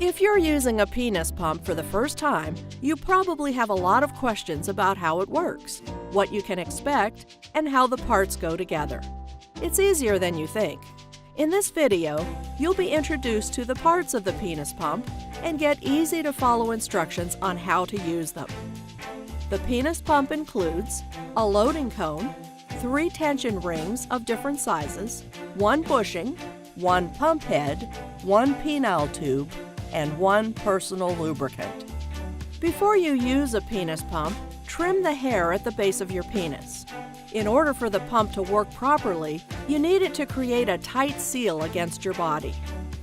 If you're using a penis pump for the first time, you probably have a lot of questions about how it works, what you can expect, and how the parts go together. It's easier than you think. In this video, you'll be introduced to the parts of the penis pump and get easy-to-follow instructions on how to use them. The penis pump includes a loading cone, 3 tension rings of different sizes, 1 bushing, 1 pump head, 1 penile tube, and 1 personal lubricant. Before you use a penis pump, trim the hair at the base of your penis. In order for the pump to work properly, you need it to create a tight seal against your body.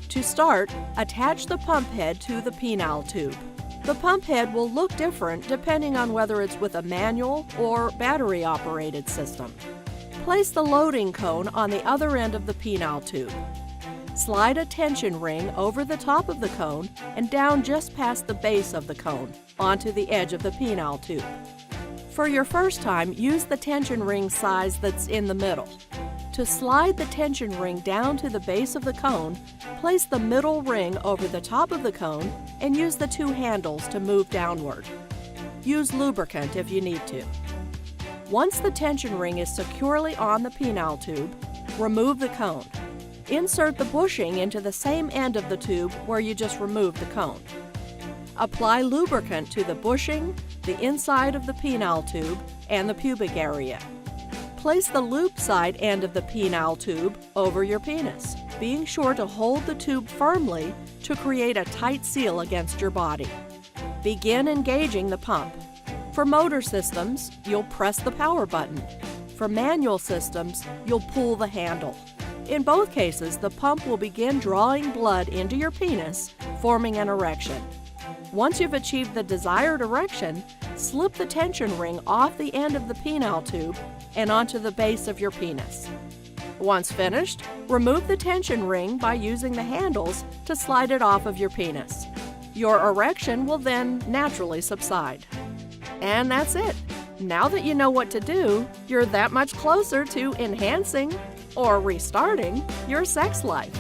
To start, attach the pump head to the penile tube. The pump head will look different depending on whether it's with a manual or battery-operated system. Place the loading cone on the other end of the penile tube. Slide a tension ring over the top of the cone and down just past the base of the cone, onto the edge of the penile tube. For your first time, use the tension ring size that's in the middle. To slide the tension ring down to the base of the cone, place the middle ring over the top of the cone and use the 2 handles to move downward. Use lubricant if you need to. Once the tension ring is securely on the penile tube, remove the cone. Insert the bushing into the same end of the tube where you just removed the cone. Apply lubricant to the bushing, the inside of the penile tube, and the pubic area. Place the loop side end of the penile tube over your penis, being sure to hold the tube firmly to create a tight seal against your body. Begin engaging the pump. For motor systems, you'll press the power button. For manual systems, you'll pull the handle. In both cases, the pump will begin drawing blood into your penis, forming an erection. Once you've achieved the desired erection, slip the tension ring off the end of the penile tube and onto the base of your penis. Once finished, remove the tension ring by using the handles to slide it off of your penis. Your erection will then naturally subside. And that's it. Now that you know what to do, you're that much closer to enhancing or restarting your sex life.